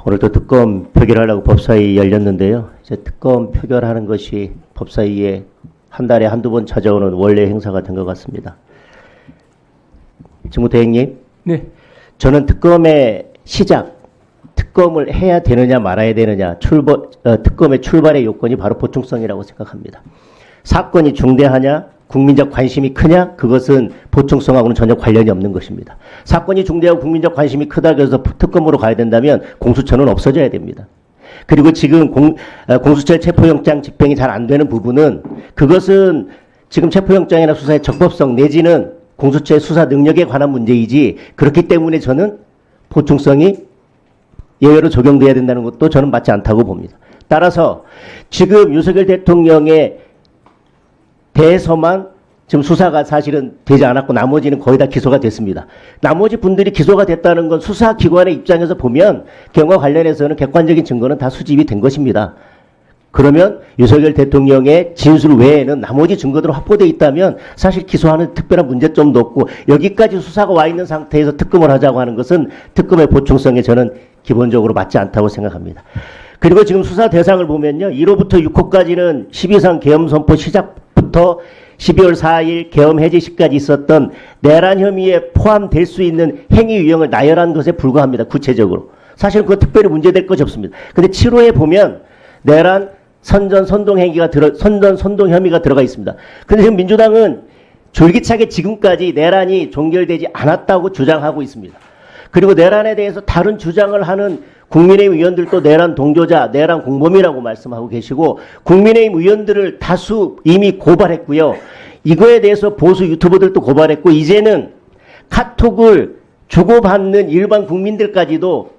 오늘도 특검 표결하려고 법사위 열렸는데요. 이제 특검 표결하는 것이 법사위에 한 달에 한두 번 찾아오는 원래 행사가 된 것 같습니다. 직무대행님, 네. 저는 특검의 시작, 특검을 해야 되느냐 말아야 되느냐, 특검의 출발의 요건이 바로 보충성이라고 생각합니다. 사건이 중대하냐, 국민적 관심이 크냐, 그것은 보충성하고는 전혀 관련이 없는 것입니다. 사건이 중대하고 국민적 관심이 크다고 해서 특검으로 가야 된다면 공수처는 없어져야 됩니다. 그리고 지금 공수처의 체포영장 집행이 잘 안 되는 부분은 그것은 지금 체포영장이나 수사의 적법성 내지는 공수처의 수사 능력에 관한 문제이지, 그렇기 때문에 저는 보충성이 예외로 적용돼야 된다는 것도 저는 맞지 않다고 봅니다. 따라서 지금 윤석열 대통령의 대해서만 지금 수사가 사실은 되지 않았고 나머지는 거의 다 기소가 됐습니다. 나머지 분들이 기소가 됐다는 건 수사기관의 입장에서 보면 경과 관련해서는 객관적인 증거는 다 수집이 된 것입니다. 그러면 윤석열 대통령의 진술 외에는 나머지 증거들은 확보되어 있다면 사실 기소하는 특별한 문제점도 없고, 여기까지 수사가 와 있는 상태에서 특검을 하자고 하는 것은 특검의 보충성에 저는 기본적으로 맞지 않다고 생각합니다. 그리고 지금 수사 대상을 보면요, 1호부터 6호까지는 12상 계엄 선포 시작부터 12월 4일 계엄 해제 시까지 있었던 내란 혐의에 포함될 수 있는 행위 유형을 나열한 것에 불과합니다. 구체적으로. 사실 그거 특별히 문제될 것이 없습니다. 근데 7호에 보면 내란 선전 선동 혐의가 들어가 있습니다. 근데 지금 민주당은 졸기차게 지금까지 내란이 종결되지 않았다고 주장하고 있습니다. 그리고 내란에 대해서 다른 주장을 하는 국민의힘 의원들도 내란 동조자, 내란 공범이라고 말씀하고 계시고, 국민의힘 의원들을 다수 이미 고발했고요. 이거에 대해서 보수 유튜버들도 고발했고, 이제는 카톡을 주고받는 일반 국민들까지도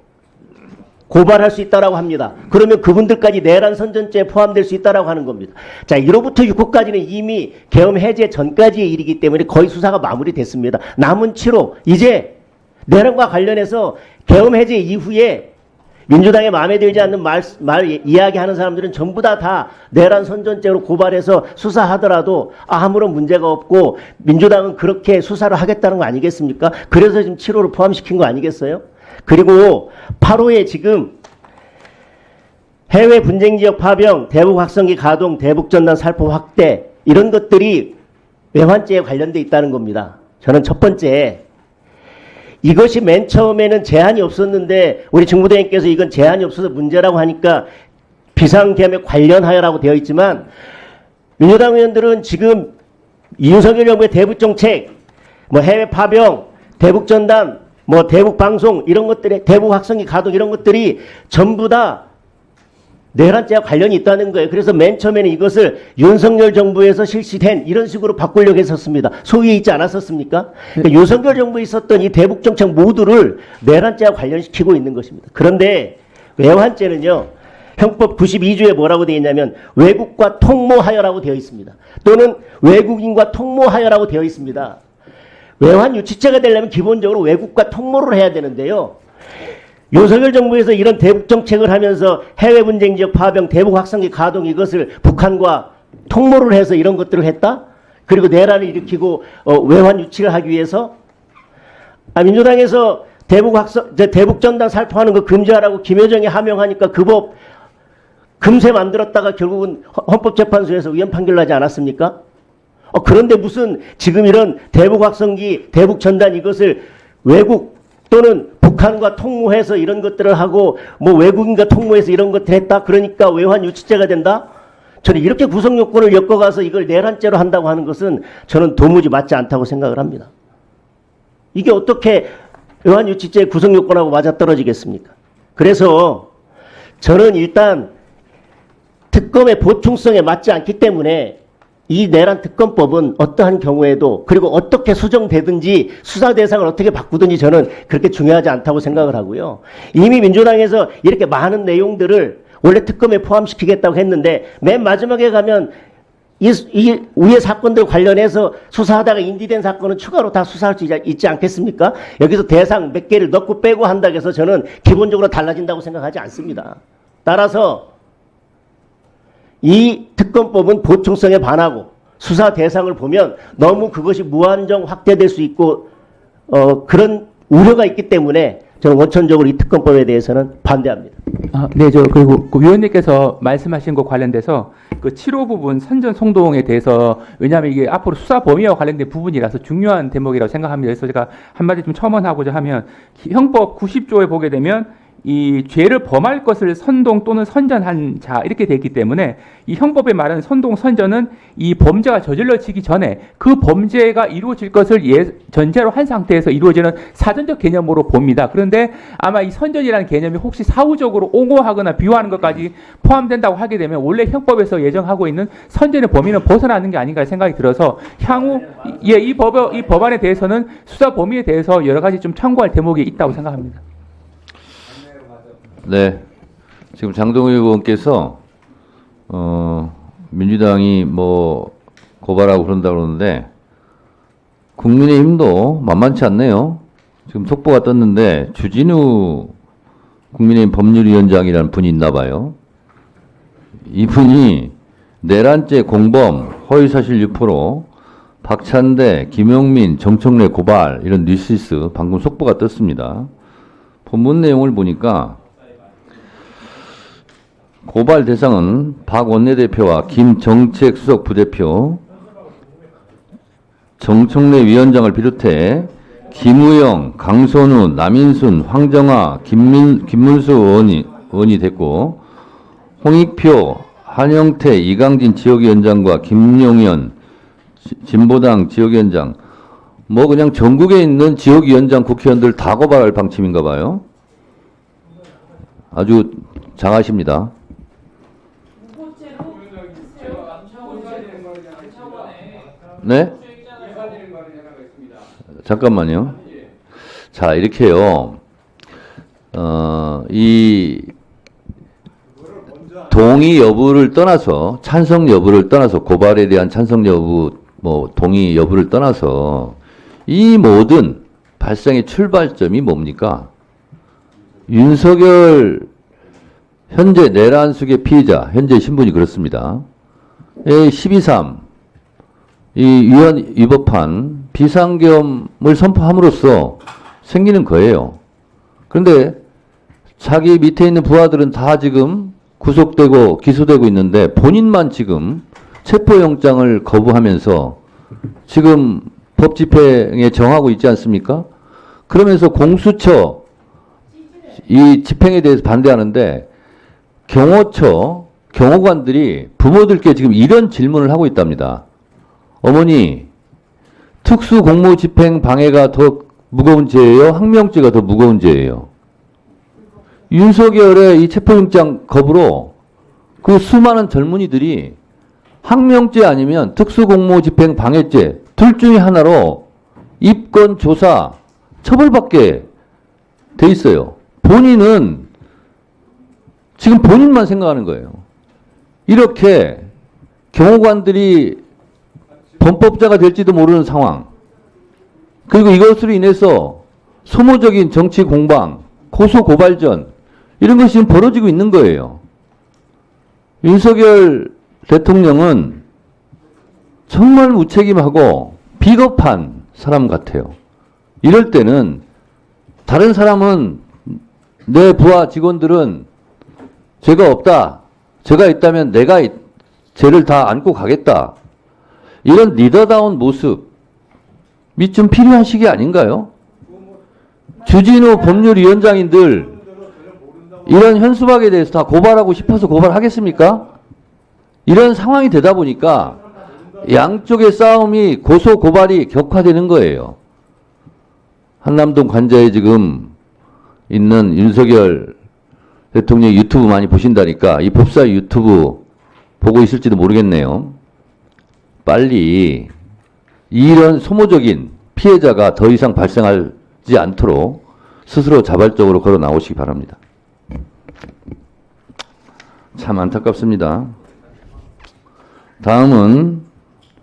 고발할 수 있다라고 합니다. 그러면 그분들까지 내란 선전죄에 포함될 수 있다라고 하는 겁니다. 자, 1호부터 6호까지는 이미 계엄 해제 전까지의 일이기 때문에 거의 수사가 마무리됐습니다. 남은 7호, 이제 내란과 관련해서 계엄 해제 이후에 민주당의 마음에 들지 않는 이야기하는 사람들은 전부 다 내란 선전죄로 고발해서 수사하더라도 아무런 문제가 없고, 민주당은 그렇게 수사를 하겠다는 거 아니겠습니까? 그래서 지금 7호를 포함시킨 거 아니겠어요? 그리고 8호에 지금 해외 분쟁지역 파병, 대북 확성기 가동, 대북전단 살포 확대, 이런 것들이 외환죄에 관련돼 있다는 겁니다. 저는 첫 번째, 이것이 맨 처음에는 제한이 없었는데 우리 정부대행께서 이건 제한이 없어서 문제라고 하니까 비상계엄에 관련하여라고 되어 있지만, 민주당 의원들은 지금 윤석열 정부의 대북정책, 뭐 해외 파병, 대북전단, 뭐 대북방송, 이런 것들에 대북 확성기 가동, 이런 것들이 전부 다 내란죄와 관련이 있다는 거예요. 그래서 맨 처음에는 이것을 윤석열 정부에서 실시된 이런 식으로 바꾸려고 했었습니다. 소위에 있지 않았었습니까? 그러니까 윤석열 정부에 있었던 이 대북정책 모두를 내란죄와 관련시키고 있는 것입니다. 그런데 외환죄는요, 형법 92조에 뭐라고 되어 있냐면 외국과 통모하여라고 되어 있습니다. 또는 외국인과 통모하여라고 되어 있습니다. 외환 유치죄가 되려면 기본적으로 외국과 통모를 해야 되는데요. 윤석열 정부에서 이런 대북 정책을 하면서 해외 분쟁 지역 파병, 대북 확성기 가동, 이것을 북한과 통모를 해서 이런 것들을 했다? 그리고 내란을 일으키고 외환 유치를 하기 위해서 민주당에서 대북 전단 살포하는 거 금지하라고 김여정이 하명하니까 그 법 금세 만들었다가 결국은 헌법재판소에서 위헌 판결 나지 않았습니까? 그런데 무슨 지금 이런 대북 확성기, 대북 전단, 이것을 외국 또는 북한과 통모해서 이런 것들을 하고 뭐 외국인과 통모해서 이런 것들 했다, 그러니까 외환 유치죄가 된다? 저는 이렇게 구성 요건을 엮어가서 이걸 내란죄로 한다고 하는 것은 저는 도무지 맞지 않다고 생각을 합니다. 이게 어떻게 외환 유치죄 구성 요건하고 맞아떨어지겠습니까? 그래서 저는 일단 특검의 보충성에 맞지 않기 때문에 이 내란 특검법은 어떠한 경우에도, 그리고 어떻게 수정되든지 수사 대상을 어떻게 바꾸든지 저는 그렇게 중요하지 않다고 생각을 하고요. 이미 민주당에서 이렇게 많은 내용들을 원래 특검에 포함시키겠다고 했는데 맨 마지막에 가면 이 위의 사건들 관련해서 수사하다가 인지된 사건은 추가로 다 수사할 수 있지 않겠습니까? 여기서 대상 몇 개를 넣고 빼고 한다고 해서 저는 기본적으로 달라진다고 생각하지 않습니다. 따라서 이 특검법은 보충성에 반하고, 수사 대상을 보면 너무 그것이 무한정 확대될 수 있고 그런 우려가 있기 때문에 저는 원천적으로 이 특검법에 대해서는 반대합니다. 네, 그리고 그 위원님께서 말씀하신 것 관련돼서 그 7호 부분 선전 성동에 대해서, 왜냐하면 이게 앞으로 수사 범위와 관련된 부분이라서 중요한 대목이라고 생각합니다. 그래서 제가 한마디 좀 첨언하고자 하면, 형법 90조에 보게 되면 이 죄를 범할 것을 선동 또는 선전한 자, 이렇게 되어 있기 때문에 이 형법에 말하는 선동 선전은 이 범죄가 저질러지기 전에 그 범죄가 이루어질 것을 전제로 한 상태에서 이루어지는 사전적 개념으로 봅니다. 그런데 아마 이 선전이라는 개념이 혹시 사후적으로 옹호하거나 비호하는 것까지 포함된다고 하게 되면 원래 형법에서 예정하고 있는 선전의 범위는 벗어나는 게 아닌가 생각이 들어서, 향후 이 법안에 대해서는 수사 범위에 대해서 여러 가지 좀 참고할 대목이 있다고 생각합니다. 네, 지금 장동희 의원께서 민주당이 뭐 고발하고 그런다 그러는데 국민의힘도 만만치 않네요. 지금 속보가 떴는데 주진우 국민의힘 법률위원장이라는 분이 있나 봐요. 이분이 내란죄 공범, 허위사실 유포로 박찬대, 김용민, 정청래 고발, 이런 뉴시스 방금 속보가 떴습니다. 본문 내용을 보니까 고발 대상은 박 원내대표와 김 정책수석 부대표, 정청래 위원장을 비롯해 김우영, 강선우, 남인순, 황정아, 김문수 의원이 됐고, 홍익표, 한영태, 이강진 지역위원장과 김용현 진보당 지역위원장, 뭐 그냥 전국에 있는 지역위원장 국회의원들 다 고발할 방침인가 봐요. 아주 장하십니다. 네? 잠깐만요. 자, 이렇게요. 이 동의 여부를 떠나서, 찬성 여부를 떠나서, 고발에 대한 찬성 여부, 뭐 동의 여부를 떠나서 이 모든 발생의 출발점이 뭡니까? 윤석열 현재 내란숙의 피의자, 현재 신분이 그렇습니다. 12.3 이 위법한 비상계엄을 선포함으로써 생기는 거예요. 그런데 자기 밑에 있는 부하들은 다 지금 구속되고 기소되고 있는데 본인만 지금 체포영장을 거부하면서 지금 법 집행에 정하고 있지 않습니까? 그러면서 공수처 이 집행에 대해서 반대하는데 경호처 경호관들이 부모들께 지금 이런 질문을 하고 있답니다. 어머니, 특수공무집행 방해가 더 무거운 죄예요? 항명죄가 더 무거운 죄예요? 윤석열의 이 체포영장 거부로 그 수많은 젊은이들이 항명죄 아니면 특수공무집행 방해죄 둘 중에 하나로 입건, 조사, 처벌받게 돼 있어요. 본인은 지금 본인만 생각하는 거예요. 이렇게 경호관들이 범법자가 될지도 모르는 상황, 그리고 이것으로 인해서 소모적인 정치 공방, 고소 고발전, 이런 것이 지금 벌어지고 있는 거예요. 윤석열 대통령은 정말 무책임하고 비겁한 사람 같아요. 이럴 때는 다른 사람은, 내 부하 직원들은 죄가 없다, 죄가 있다면 내가 죄를 다 안고 가겠다, 이런 리더다운 모습이 좀 필요한 시기 아닌가요? 주진우 법률위원장인들 이런 현수막에 대해서 다 고발하고 싶어서 고발하겠습니까? 이런 상황이 되다 보니까 양쪽의 싸움이, 고소 고발이 격화되는 거예요. 한남동 관저에 지금 있는 윤석열 대통령 유튜브 많이 보신다니까 이 법사 유튜브 보고 있을지도 모르겠네요. 빨리 이런 소모적인 피해자가 더 이상 발생하지 않도록 스스로 자발적으로 걸어 나오시기 바랍니다. 참 안타깝습니다. 다음은